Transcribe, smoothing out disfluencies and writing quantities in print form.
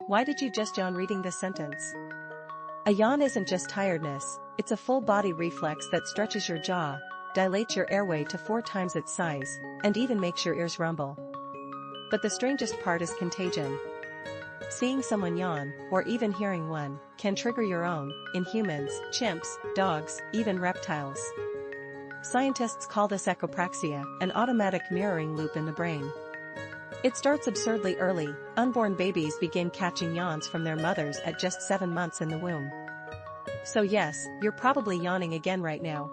Why did you just yawn reading this sentence? A yawn isn't just tiredness, it's a full-body reflex that stretches your jaw, dilates your airway to 4 times its size, and even makes your ears rumble. But the strangest part is contagion. Seeing someone yawn, or even hearing one, can trigger your own, in humans, chimps, dogs, even reptiles. Scientists call this echopraxia, an automatic mirroring loop in the brain. It starts absurdly early. Unborn babies begin catching yawns from their mothers at just 7 months in the womb. So yes, you're probably yawning again right now.